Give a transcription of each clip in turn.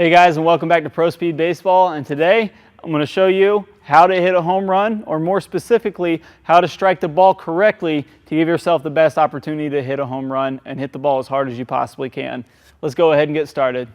Hey guys, and welcome back to ProSpeed Baseball, and today I'm going to show you how to hit a home run, or more specifically, how to strike the ball correctly to give yourself the best opportunity to hit a home run and hit the ball as hard as you possibly can. Let's go ahead and get started.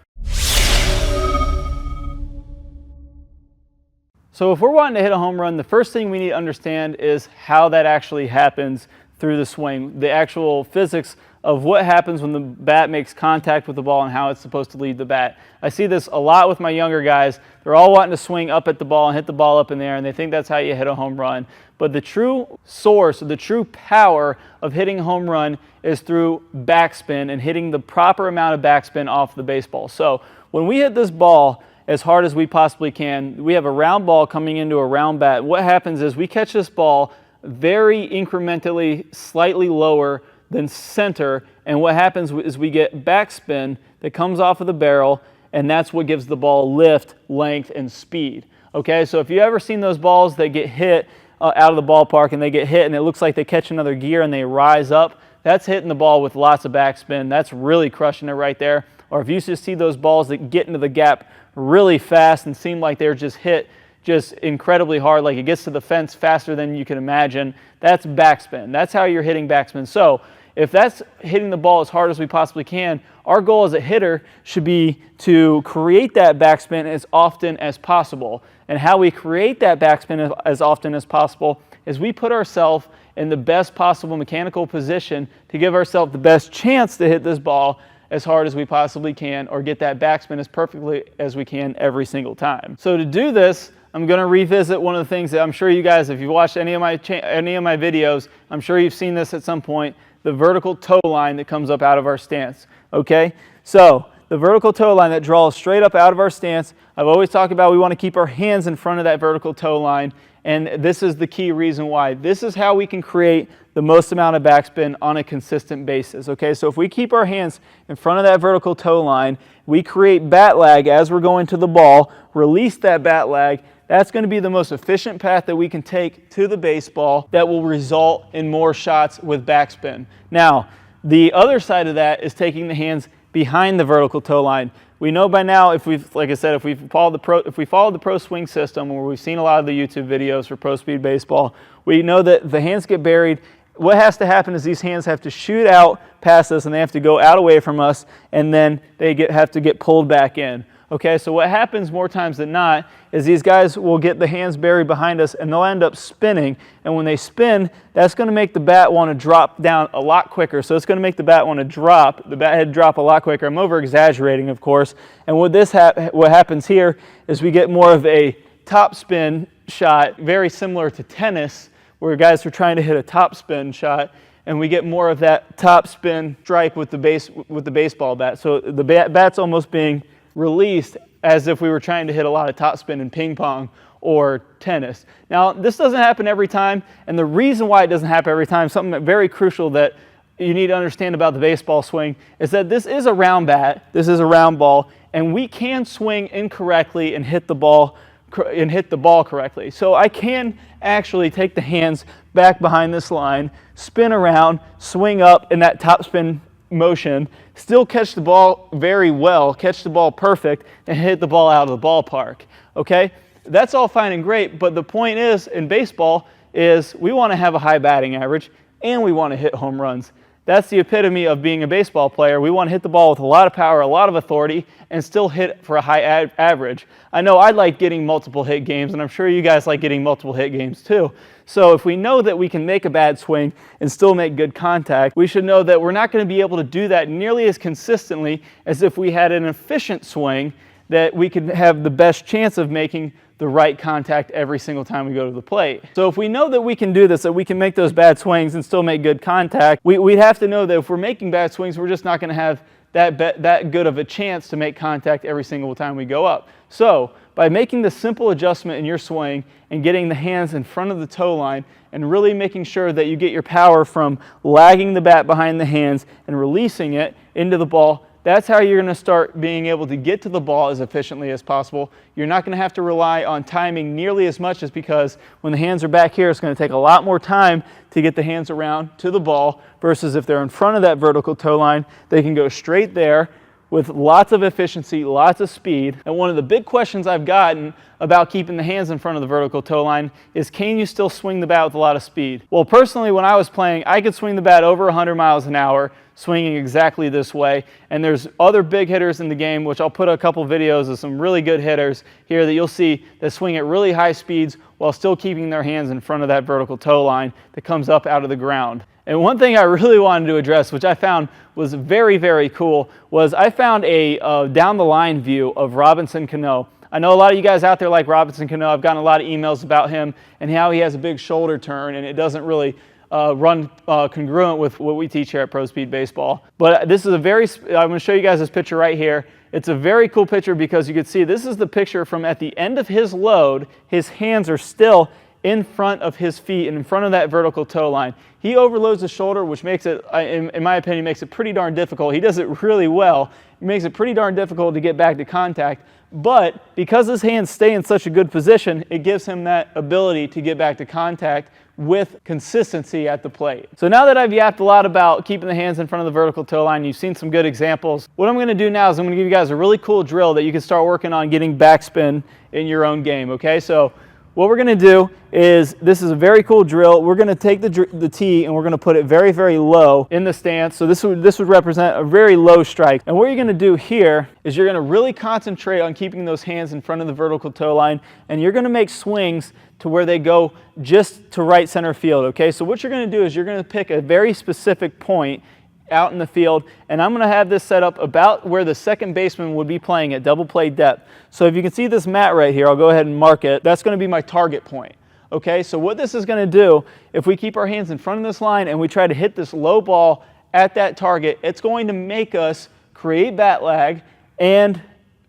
So if we're wanting to hit a home run, the first thing we need to understand is how that actually happens through the swing, the actual physics of what happens when the bat makes contact with the ball and how it's supposed to leave the bat. I see this a lot with my younger guys. They're all wanting to swing up at the ball and hit the ball up in there, and they think that's how you hit a home run. But the true source, the true power of hitting a home run is through backspin and hitting the proper amount of backspin off the baseball. So when we hit this ball as hard as we possibly can, we have a round ball coming into a round bat. What happens is we catch this ball very incrementally, slightly lower than center, and what happens is we get backspin that comes off of the barrel, and that's what gives the ball lift, length, and speed. Okay, so if you ever seen those balls that get hit out of the ballpark and they get hit and it looks like they catch another gear and they rise up, that's hitting the ball with lots of backspin. That's really crushing it right there. Or if you just see those balls that get into the gap really fast and seem like they're just hit just incredibly hard, like it gets to the fence faster than you can imagine, that's backspin. That's how you're hitting backspin. So if that's hitting the ball as hard as we possibly can, our goal as a hitter should be to create that backspin as often as possible. And how we create that backspin as often as possible is we put ourselves in the best possible mechanical position to give ourselves the best chance to hit this ball as hard as we possibly can, or get that backspin as perfectly as we can every single time. So to do this, I'm going to revisit one of the things that I'm sure you guys, if you've watched any of my videos, I'm sure you've seen this at some point, the vertical toe line that comes up out of our stance. Okay, so the vertical toe line that draws straight up out of our stance, I've always talked about we want to keep our hands in front of that vertical toe line, and this is the key reason why. This is how we can create the most amount of backspin on a consistent basis. Okay, so if we keep our hands in front of that vertical toe line, we create bat lag as we're going to the ball, release that bat lag. That's going to be the most efficient path that we can take to the baseball that will result in more shots with backspin. Now, the other side of that is taking the hands behind the vertical toe line. We know by now, if we've, like I said, if we follow the pro swing system, where we've seen a lot of the YouTube videos for Pro Speed Baseball, we know that the hands get buried. What has to happen is these hands have to shoot out past us, and they have to go out away from us, and then they have to get pulled back in. Okay, so what happens more times than not is these guys will get the hands buried behind us and they'll end up spinning, and when they spin, that's going to make the bat want to drop down a lot quicker. So it's going to make the bat want to drop, the bat head drop a lot quicker. I'm over exaggerating, of course, and what happens here is we get more of a top spin shot, very similar to tennis, where guys are trying to hit a top spin shot, and we get more of that top spin strike with the baseball bat. So the bat's almost being released as if we were trying to hit a lot of topspin in ping pong or tennis. Now, this doesn't happen every time, and the reason why it doesn't happen every time, something very crucial that you need to understand about the baseball swing, is that this is a round bat, this is a round ball, and we can swing incorrectly and hit the ball correctly. So I can actually take the hands back behind this line, spin around, swing up in that topspin motion, still catch the ball very well, catch the ball perfect, and hit the ball out of the ballpark. Okay, that's all fine and great, but the point is, in baseball, is we want to have a high batting average and we want to hit home runs. That's the epitome of being a baseball player. We want to hit the ball with a lot of power, a lot of authority, and still hit for a high average. I know I like getting multiple hit games, and I'm sure you guys like getting multiple hit games too. So if we know that we can make a bad swing and still make good contact, we should know that we're not going to be able to do that nearly as consistently as if we had an efficient swing that we could have the best chance of making the right contact every single time we go to the plate. So if we know that we can do this, that we can make those bad swings and still make good contact, we'd have to know that if we're making bad swings, we're just not going to have that good of a chance to make contact every single time we go up. So by making the simple adjustment in your swing and getting the hands in front of the toe line and really making sure that you get your power from lagging the bat behind the hands and releasing it into the ball, that's how you're going to start being able to get to the ball as efficiently as possible. You're not going to have to rely on timing nearly as much, as because when the hands are back here, it's going to take a lot more time to get the hands around to the ball, versus if they're in front of that vertical toe line, they can go straight there, with lots of efficiency, lots of speed. And one of the big questions I've gotten about keeping the hands in front of the vertical toe line is, can you still swing the bat with a lot of speed? Well, personally, when I was playing, I could swing the bat over 100 miles an hour, swinging exactly this way. And there's other big hitters in the game, which I'll put a couple videos of some really good hitters here that you'll see that swing at really high speeds while still keeping their hands in front of that vertical toe line that comes up out of the ground. And one thing I really wanted to address, which I found was very, very cool, was I found a down the line view of Robinson Cano. I know a lot of you guys out there like Robinson Cano. I've gotten a lot of emails about him and how he has a big shoulder turn and it doesn't really run congruent with what we teach here at Pro Speed Baseball. But this is I'm going to show you guys this picture right here. It's a very cool picture because you can see this is the picture from at the end of his load. His hands are still in front of his feet and in front of that vertical toe line. He overloads the shoulder, which makes it, in my opinion, makes it pretty darn difficult. He does it really well. It makes it pretty darn difficult to get back to contact. But because his hands stay in such a good position, it gives him that ability to get back to contact with consistency at the plate. So now that I've yapped a lot about keeping the hands in front of the vertical toe line, you've seen some good examples. What I'm going to do now is I'm going to give you guys a really cool drill that you can start working on getting backspin in your own game, okay? So what we're going to do is, this is a very cool drill. We're going to take the tee and we're going to put it very, very low in the stance. So this would represent a very low strike. And what you're going to do here is you're going to really concentrate on keeping those hands in front of the vertical toe line, and you're going to make swings to where they go just to right center field, okay? So what you're going to do is you're going to pick a very specific point out in the field, and I'm going to have this set up about where the second baseman would be playing at double play depth. So if you can see this mat right here, I'll go ahead and mark it. That's going to be my target point. Okay, so what this is going to do, if we keep our hands in front of this line and we try to hit this low ball at that target, it's going to make us create bat lag and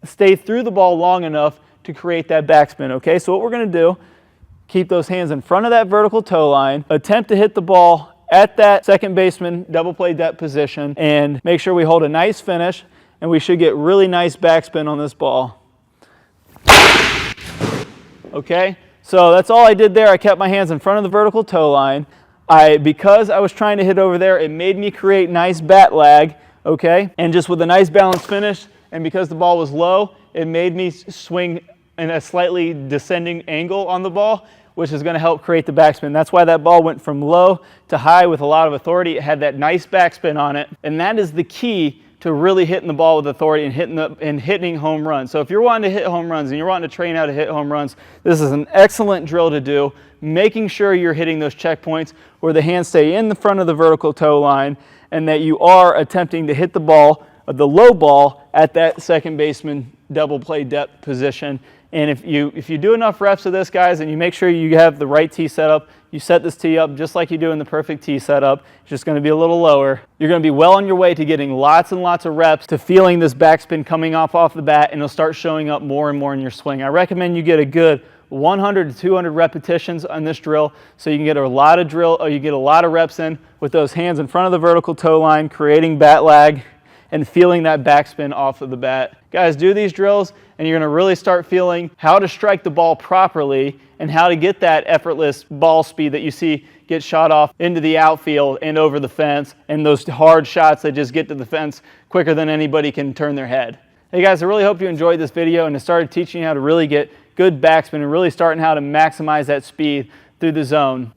stay through the ball long enough to create that backspin. Okay, so what we're going to do, keep those hands in front of that vertical toe line, attempt to hit the ball at that second baseman double play depth position, and make sure we hold a nice finish, and we should get really nice backspin on this ball. Okay, so that's all I did there. I kept my hands in front of the vertical toe line. Because I was trying to hit over there, it made me create nice bat lag, okay? And just with a nice balanced finish, and because the ball was low, it made me swing in a slightly descending angle on the ball, which is going to help create the backspin. That's why that ball went from low to high with a lot of authority. It had that nice backspin on it, and that is the key to really hitting the ball with authority and hitting home runs. So if you're wanting to hit home runs and you're wanting to train how to hit home runs, this is an excellent drill to do, making sure you're hitting those checkpoints where the hands stay in the front of the vertical toe line and that you are attempting to hit the ball, the low ball, at that second baseman double play depth position. And if you do enough reps of this, guys, and you make sure you have the right tee setup, you set this tee up just like you do in the perfect tee setup, it's just going to be a little lower. You're going to be well on your way to getting lots and lots of reps, to feeling this backspin coming off the bat, and it'll start showing up more and more in your swing. I recommend you get a good 100 to 200 repetitions on this drill so you can get a lot of reps in with those hands in front of the vertical toe line, creating bat lag and feeling that backspin off of the bat. Guys, do these drills and you're going to really start feeling how to strike the ball properly and how to get that effortless ball speed that you see get shot off into the outfield and over the fence, and those hard shots that just get to the fence quicker than anybody can turn their head. Hey guys, I really hope you enjoyed this video and it started teaching you how to really get good backspin and really starting how to maximize that speed through the zone.